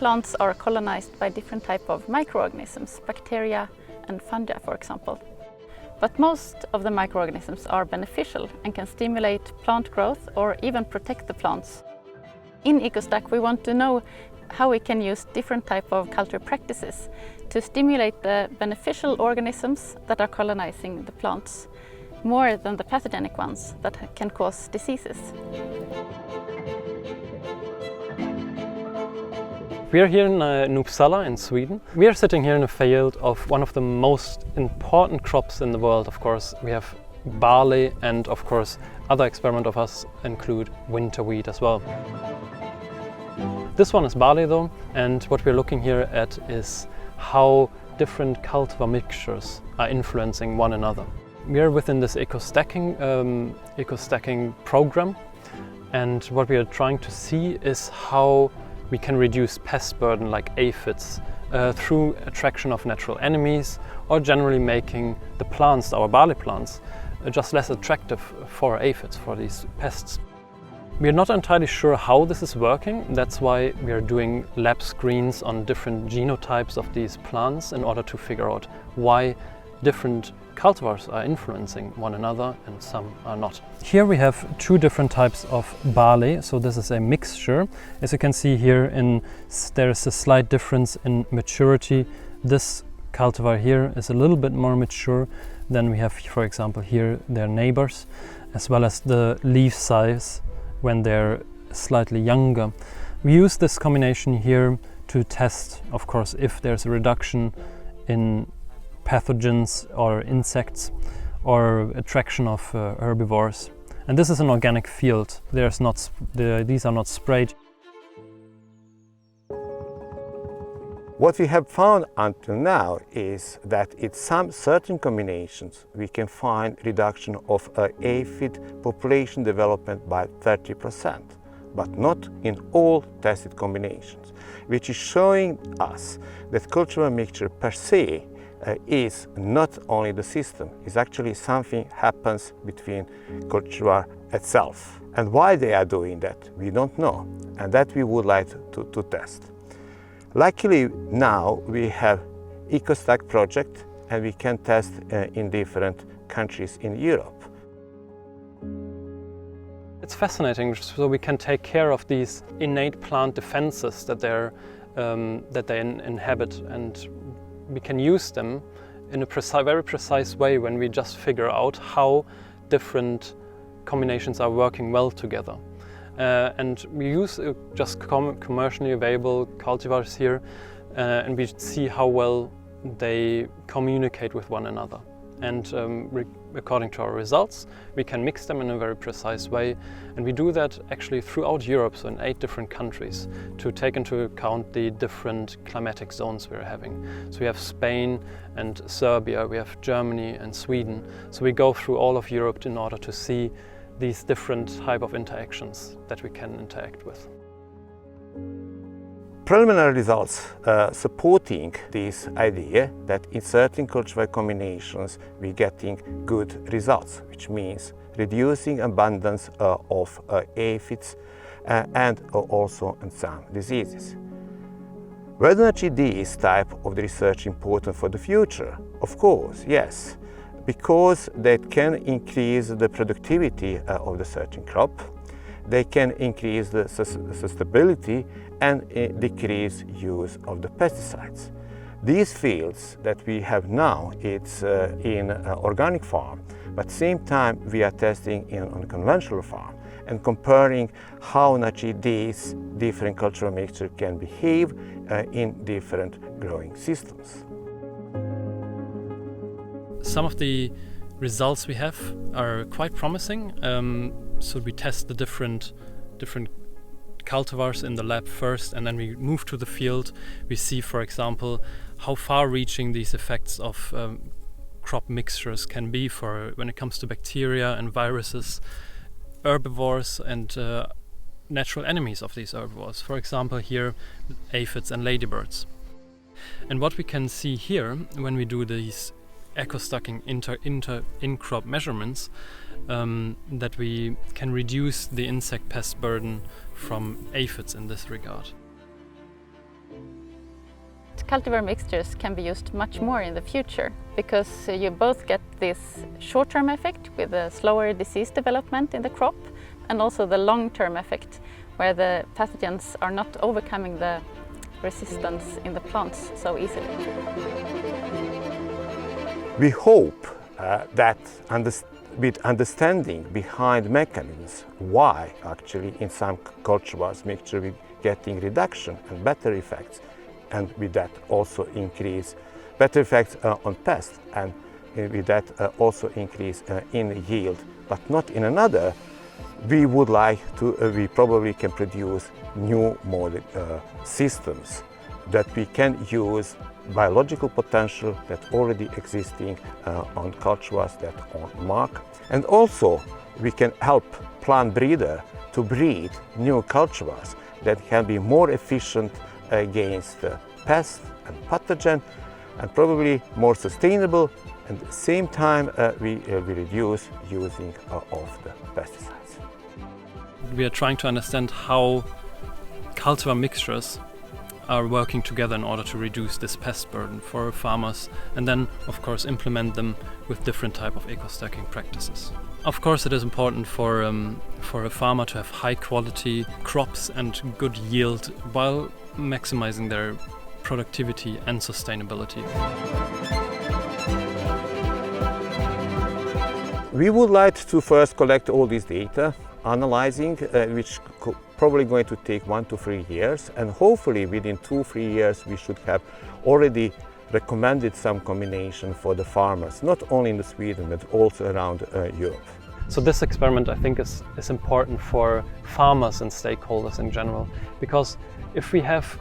plants are colonized by different types of microorganisms, bacteria and fungi, for example. But most of the microorganisms are beneficial and can stimulate plant growth or even protect the plants. In EcoStack, we want to know how we can use different types of culture practices to stimulate the beneficial organisms that are colonizing the plants more than the pathogenic ones that can cause diseases. We are here in Uppsala in Sweden. We are sitting here in a field of one of the most important crops in the world, of course. We have barley and, of course, other experiments of us include winter wheat as well. This one is barley though, and what we're looking here at is how different cultivar mixtures are influencing one another. We are within this eco-stacking program, and what we are trying to see is how we can reduce pest burden like aphids through attraction of natural enemies, or generally making the plants, our barley plants, just less attractive for aphids, for these pests. We are not entirely sure how this is working. That's why we are doing lab screens on different genotypes of these plants in order to figure out why different cultivars are influencing one another and some are not. Here we have two different types of barley, so this is a mixture. As you can see here, there is a slight difference in maturity. This cultivar here is a little bit more mature than we have, for example, here their neighbors, as well as the leaf size when they're slightly younger. We use this combination here to test, of course, if there's a reduction in pathogens or insects or attraction of herbivores. And this is an organic field. These are not sprayed. What we have found until now is that in some certain combinations we can find reduction of aphid population development by 30%, but not in all tested combinations, which is showing us that cultural mixture per se is not only the system, it's actually something happens between cultivar itself. And why they are doing that, we don't know, and that we would like to test. Luckily now we have EcoStack project and we can test in different countries in Europe. It's fascinating, so we can take care of these innate plant defenses that they inhabit, and we can use them in a very precise way when we just figure out how different combinations are working well together. And we use just commercially available cultivars here, and we see how well they communicate with one another. And according to our results, we can mix them in a very precise way, and we do that actually throughout Europe, so in 8 different countries, to take into account the different climatic zones we're having. So we have Spain and Serbia, we have Germany and Sweden. So we go through all of Europe in order to see these different type of interactions that we can interact with. Preliminary results supporting this idea that in certain cultivar combinations we're getting good results, which means reducing abundance of aphids and also in some diseases. Whether this type of research important for the future? Of course, yes, because they can increase the productivity of the certain crop, they can increase the sustainability and decrease use of the pesticides. These fields that we have now, it's in organic farm, but at the same time we are testing on conventional farm and comparing how these different cultural mixtures can behave in different growing systems. Some of the results we have are quite promising. So we test the different cultivars in the lab first, and then we move to the field. We see, for example, how far-reaching these effects of crop mixtures can be when it comes to bacteria and viruses, herbivores and natural enemies of these herbivores. For example, here aphids and ladybirds. And what we can see here when we do these eco-stacking in-crop measurements, that we can reduce the insect pest burden from aphids in this regard. cultivar mixtures can be used much more in the future, because you both get this short-term effect with a slower disease development in the crop, and also the long-term effect where the pathogens are not overcoming the resistance in the plants so easily. We hope that with understanding behind mechanisms why actually in some cultivars mixture we getting reduction and better effects, and with that also increase better effects on pests, and with that also increase in yield, but not in another. We would like to, we probably can produce new systems that we can use biological potential that already existing on cultivars that on market. And also we can help plant breeder to breed new cultivars that can be more efficient against pests and pathogen, and probably more sustainable, and at the same time we reduce using of the pesticides. We are trying to understand how cultivar mixtures are working together in order to reduce this pest burden for farmers, and then of course implement them with different type of eco-stacking practices. Of course it is important for a farmer to have high quality crops and good yield while maximizing their productivity and sustainability. We would like to first collect all this data, analyzing, which probably going to take 1 to 3 years, and hopefully within 2-3 years we should have already recommended some combination for the farmers, not only in Sweden but also around Europe. So this experiment I think is important for farmers and stakeholders in general, because if we have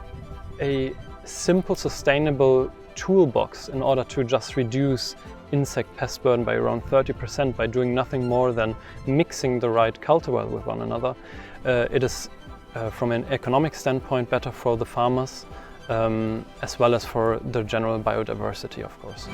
a simple sustainable toolbox in order to just reduce insect pest burden by around 30% by doing nothing more than mixing the right cultivar with one another, it is from an economic standpoint better for the farmers as well as for the general biodiversity, of course.